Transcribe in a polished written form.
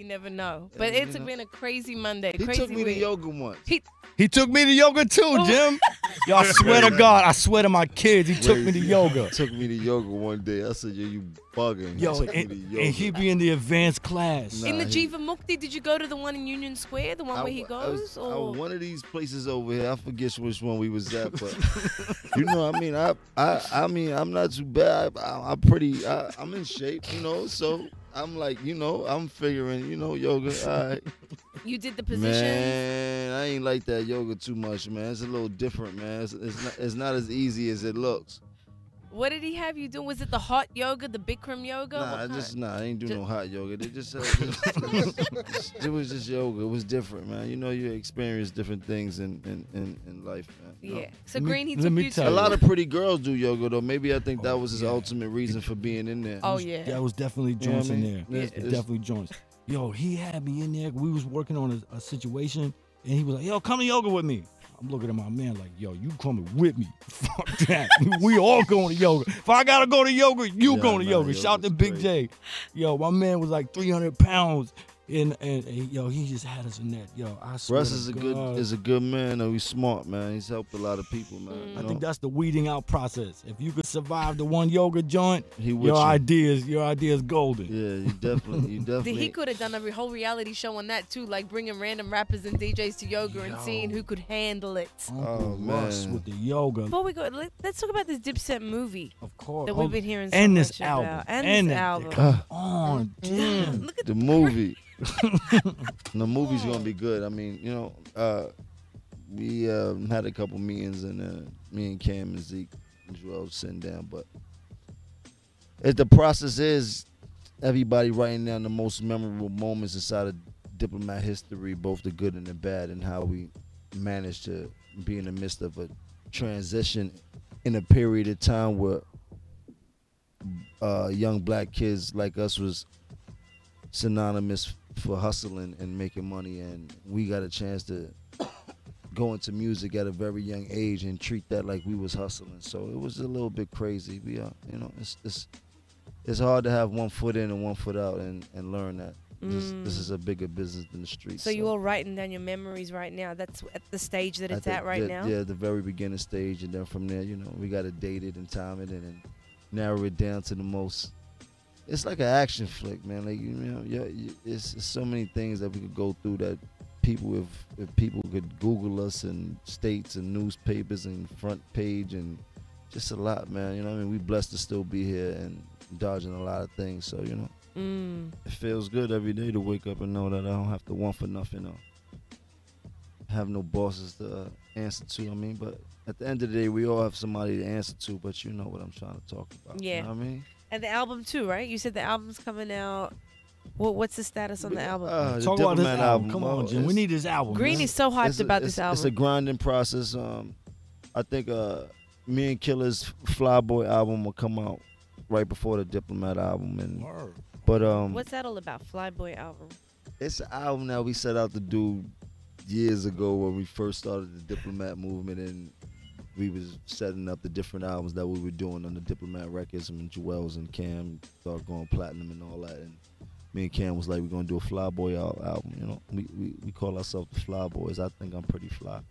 You never know. But it's been a crazy Monday. He crazy took me to week. yoga once. He took me to yoga too, Jim. Yo, I swear to God, I swear to my kids, he took me to yoga. He took me to yoga one day. I said, yo, you bugging. Yo, and he be in the advanced class. In the Jiva Mukti, did you go to the one in Union Square, the one where he goes? One of these places over here, I forget which one we was at, but you know, I mean, I'm not too bad. I'm in shape, you know, so I'm like, you know, I'm figuring, you know, yoga, all right. You did the positions? Man, I ain't like that yoga too much, man. It's a little different, man. It's not as easy as it looks. What did he have you do? Was it the hot yoga, the Bikram yoga? I ain't do no hot yoga. They just it was just yoga. It was different, man. You know, you experience different things in life, man. Yeah. So Green, he took you to a lot of pretty girls do yoga though. Maybe I think that was his ultimate reason for being in there. Oh yeah. That was definitely joints in there. Yeah. It's definitely joints. Yo, he had me in there. We was working on a situation, and he was like, yo, come to yoga with me. I'm looking at my man like, yo, you coming with me. Fuck that. We all going to yoga. If I got to go to yoga, you going to yoga. Shout to Big J. Yo, my man was like 300 pounds. And yo, he just had us in that. Yo, I swear Russ is a good man. Though. He's smart, man. He's helped a lot of people, man. I think that's the weeding out process. If you could survive the one yoga joint, your idea is golden. Yeah, you definitely. He could have done a whole reality show on that too, like bringing random rappers and DJs to yoga and seeing who could handle it. Uncle Russ with the yoga. Before we go, let's talk about this Dipset movie. Of course. That we've been hearing so and much this album. about. And this album. Come on, damn. Look at the movie. The movie's gonna be good. I mean, you know, we had a couple meetings, and me and Cam and Zeke and Joel sitting down. But the process is everybody writing down the most memorable moments inside of Diplomat history, both the good and the bad, and how we managed to be in the midst of a transition in a period of time where young black kids like us was synonymous for hustling and making money, and we got a chance to go into music at a very young age and treat that like we was hustling. So it was a little bit crazy. We are, you know, it's hard to have one foot in and one foot out and learn that this is a bigger business than the streets. So you all writing down your memories right now? That's at the stage that it's at right now? Yeah, the very beginning stage, and then from there, you know, we got to date it and time it and narrow it down to the most. It's like an action flick, man. Like, you know, it's so many things that we could go through that people, if people could Google us and states and newspapers and front page and just a lot, man. You know what I mean? We blessed to still be here and dodging a lot of things. So, you know, it feels good every day to wake up and know that I don't have to want for nothing or have no bosses to answer to. I mean, but at the end of the day, we all have somebody to answer to, but you know what I'm trying to talk about. Yeah. You know what I mean? And the album too, right? You said the album's coming out. What's the status on the album? Talk about this album. Come on, Jim. We need this album. Green is so hyped about this album. It's a grinding process. I think me and Killer's Flyboy album will come out right before the Diplomat album. But what's that all about? Flyboy album. It's an album that we set out to do years ago when we first started the Diplomat movement, and we was setting up the different albums that we were doing on the Diplomat records, and Joel's and Cam started going platinum and all that. And me and Cam was like, we're gonna do a Flyboy album. You know, we call ourselves the Fly Boys. I think I'm pretty fly.